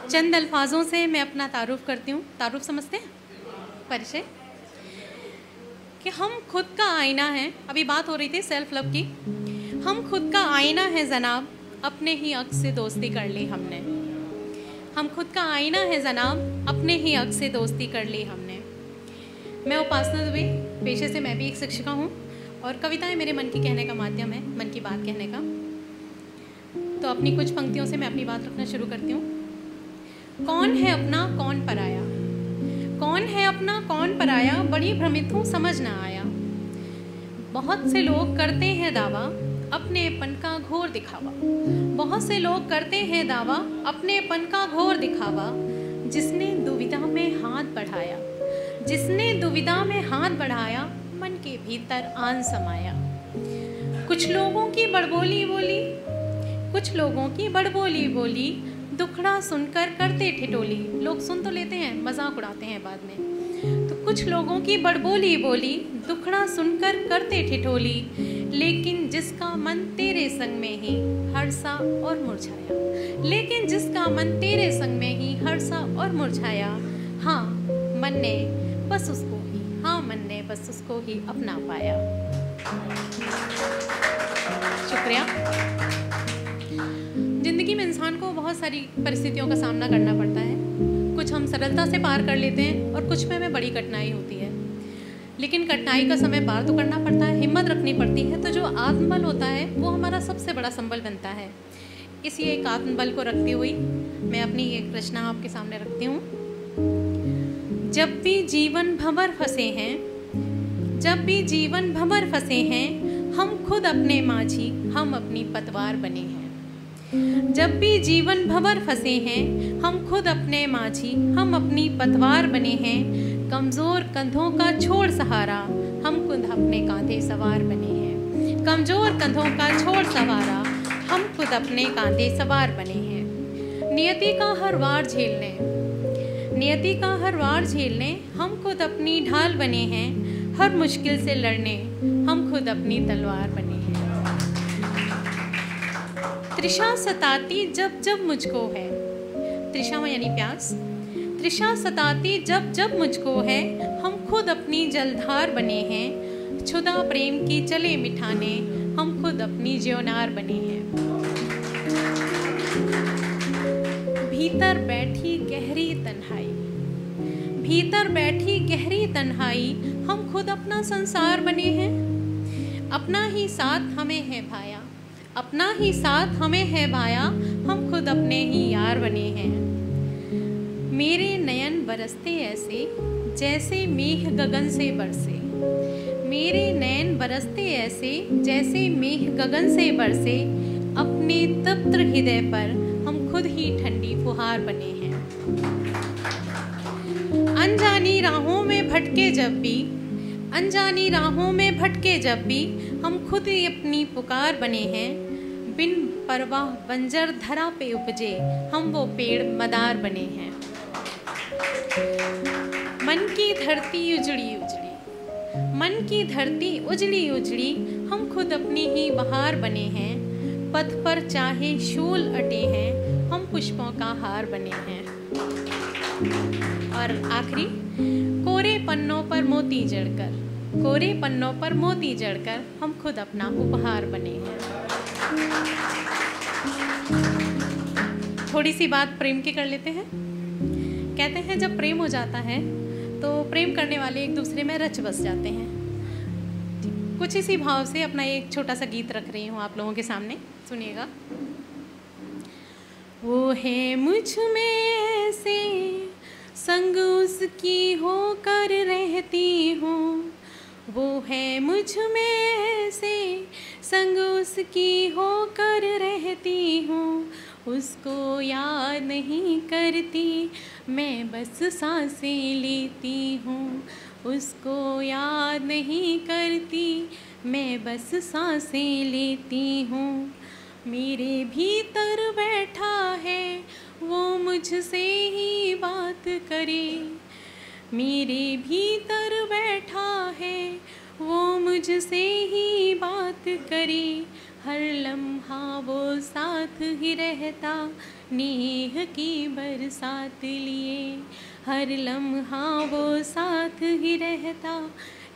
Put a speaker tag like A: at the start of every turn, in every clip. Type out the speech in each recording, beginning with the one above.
A: चंद अल्फाजों से मैं अपना तारुफ करती हूँ। तारुफ समझते हैं? परिचय। कि हम खुद का आईना हैं। अभी बात हो रही थी सेल्फ लव की। हम खुद का आईना है जनाब, अपने ही अक्स से दोस्ती कर ली हमने। हम खुद का आईना है जनाब, अपने ही अक्स से दोस्ती कर ली हमने। मैं उपासना दुबे, पेशे से मैं भी एक शिक्षिका हूँ और कविताएं मेरे मन की कहने का माध्यम है, मन की बात कहने का। तो अपनी कुछ पंक्तियों से मैं अपनी बात रखना शुरू करती हूँ। कौन है अपना कौन पराया, कौन है अपना कौन पराया, बड़ी भ्रमित हूँ समझ ना आया। बहुत से लोग करते हैं दावा, अपनेपन का घोर दिखावा। बहुत से लोग करते हैं दावा, अपनेपन का घोर दिखावा। जिसने दुविधा में हाथ बढ़ाया, जिसने दुविधा में हाथ बढ़ाया, मन के भीतर आन समाया। कुछ लोगों की बड़बोली बोली, कुछ लोगों की बड़बोली बोली, दुखड़ा सुनकर करते ठिठोली। लोग सुन तो लेते हैं, मजाक उड़ाते हैं बाद में। तो कुछ लोगों की बड़बोली बोली, दुखड़ा सुनकर करते ठिठोली। लेकिन जिसका मन तेरे संग में ही हर्षा और मुरझाया, लेकिन जिसका मन तेरे संग में ही हर्षा और मुरझाया। हाँ मन ने बस उसको ही, हाँ मन ने बस उसको ही अपना पाया। शुक्रिया। ज़िंदगी में इंसान को बहुत सारी परिस्थितियों का सामना करना पड़ता है। कुछ हम सरलता से पार कर लेते हैं और कुछ में हमें बड़ी कठिनाई होती है। लेकिन कठिनाई का समय पार तो करना पड़ता है, हिम्मत रखनी पड़ती है। तो जो आत्मबल होता है वो हमारा सबसे बड़ा संबल बनता है। इसी एक आत्मबल को रखती हुई मैं अपनी एक रचना आपके सामने रखती हूँ। जब भी जीवन भंवर फंसे हैं, जब भी जीवन भंवर फंसे हैं, हम खुद अपने माझी, हम अपनी पतवार बने हैं। जब भी जीवन भंवर फंसे हैं, हम खुद अपने माझी, हम अपनी पतवार बने हैं। कमज़ोर कंधों का छोड़ सहारा, हम खुद अपने कांधे सवार बने हैं। कमज़ोर कंधों का छोड़ सहारा, हम खुद अपने कांधे सवार बने हैं। नियति का हर वार झेलने, नियति का हर वार झेलने, हम खुद अपनी ढाल बने हैं। हर मुश्किल से लड़ने, हम खुद अपनी तलवार बने हैं। तृषा सताती जब जब मुझको है, तृषा यानी प्यास। तृषा सताती जब जब मुझको है, हम खुद अपनी जलधार बने हैं। क्षुधा प्रेम की चले मिठाने, हम खुद अपनी ज्योनार बने हैं। भीतर बैठी गहरी तन्हाई, भीतर बैठी गहरी तन्हाई, हम खुद अपना संसार बने हैं। अपना ही साथ हमें है भाया, अपना ही साथ हमें है भाया, हम खुद अपने ही यार बने हैं। मेरे नयन बरसते ऐसे, जैसे मेघ गगन से बरसे। मेरे नयन बरसते ऐसे, जैसे मेघ गगन से बरसे। अपने तप्त हृदय पर हम खुद ही ठंडी फुहार बने हैं। अनजानी राहों में भटके जब भी, अनजानी राहों में भटके जब भी, हम खुद ही अपनी पुकार बने हैं। बिन परवाह बंजर धरा पे उपजे, हम वो पेड़ मदार बने हैं। मन की धरती उजड़ी उजड़ी, मन की धरती उजड़ी उजड़ी, हम खुद अपनी ही बहार बने हैं। पथ पर चाहे शूल अटे हैं, हम पुष्पों का हार बने हैं। और आखिरी, कोरे पन्नों पर मोती जड़कर, कोरे पन्नों पर मोती जड़कर, हम खुद अपना उपहार बने हैं। थोड़ी सी बात प्रेम की कर लेते हैं। कहते हैं जब प्रेम हो जाता है तो प्रेम करने वाले एक दूसरे में रच बस जाते हैं। कुछ इसी भाव से अपना एक छोटा सा गीत रख रही हूँ आप लोगों के सामने, सुनिएगा। वो है मुझ में ऐसे, संग उसकी होकर रहती हूँ। वो है मुझ में ऐसे, संग उसकी होकर रहती हूँ। उसको याद नहीं करती, मैं बस सांसें लेती हूँ। उसको याद नहीं करती, मैं बस सांसें लेती हूँ। मेरे भीतर बैठा है वो मुझसे ही बात करे। मेरे भीतर बैठा है वो मुझसे ही बात करे। हर लम्हा वो साथ ही रहता, नेह की बरसात लिए। हर लम्हा वो साथ ही रहता,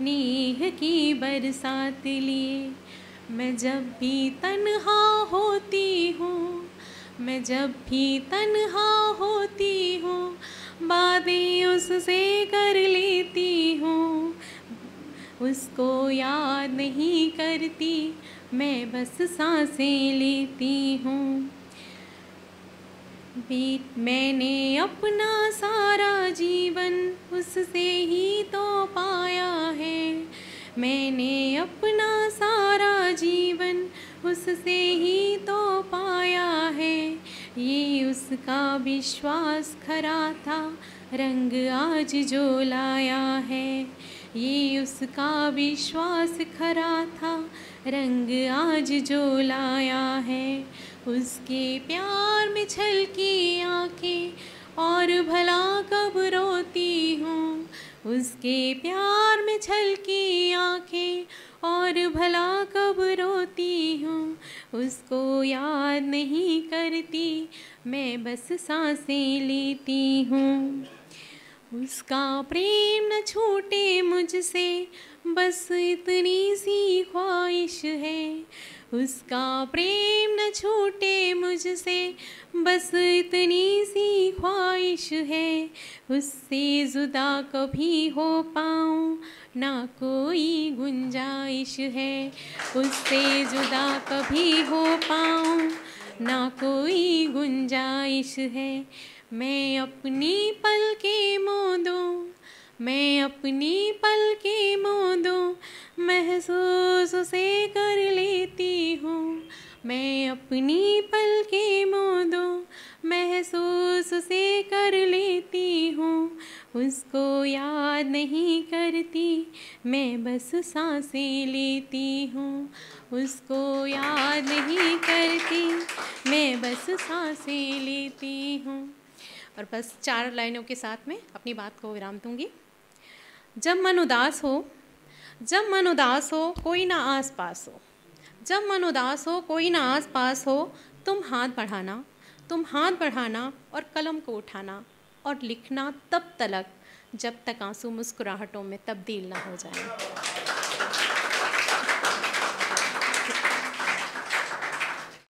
A: नेह की बरसात लिए। मैं जब भी तन्हा होती हूँ, मैं जब भी तन्हा होती हूँ, बातें उससे कर लेती हूँ। उसको याद नहीं करती, मैं बस सांसें लेती हूँ। मैंने अपना सारा जीवन उससे ही तो पाया है। मैंने अपना सारा जीवन उससे ही तो पाया है। ये उसका विश्वास खरा था, रंग आज जो लाया है। ये उसका विश्वास खरा था, रंग आज जो लाया है। उसके प्यार में छलकी आँखें और भला कब रोती हूँ। उसके प्यार में छलकी आँखें और भला कब रोती हूँ। उसको याद नहीं करती, मैं बस सांसें लेती हूँ। उसका प्रेम न छूटे मुझसे, बस इतनी सी ख्वाहिश है। उसका प्रेम न छूटे मुझसे, बस इतनी सी ख्वाहिश है। उससे जुदा कभी हो पाऊँ ना कोई गुंजाइश है। उससे जुदा कभी हो पाऊँ ना कोई गुंजाइश है। मैं अपनी पलकें मूंदूं, मैं अपनी पलकें मूंदूं, महसूस उसे कर लेती हूँ। मैं अपनी पलकें मूंदूं, महसूस उसे कर लेती हूँ। उसको याद नहीं करती, मैं बस सांसें लेती हूँ। उसको याद नहीं करती, मैं बस सांसें लेती हूँ। और बस 4 लाइनों के साथ में अपनी बात को विराम दूंगी। जब मन उदास हो, जब मन उदास हो, कोई ना आस पास हो। जब मन उदास हो, कोई ना आस पास हो, तुम हाथ बढ़ाना, तुम हाथ बढ़ाना और कलम को उठाना और लिखना तब तलक जब तक आंसू मुस्कुराहटों में तब्दील ना हो जाए।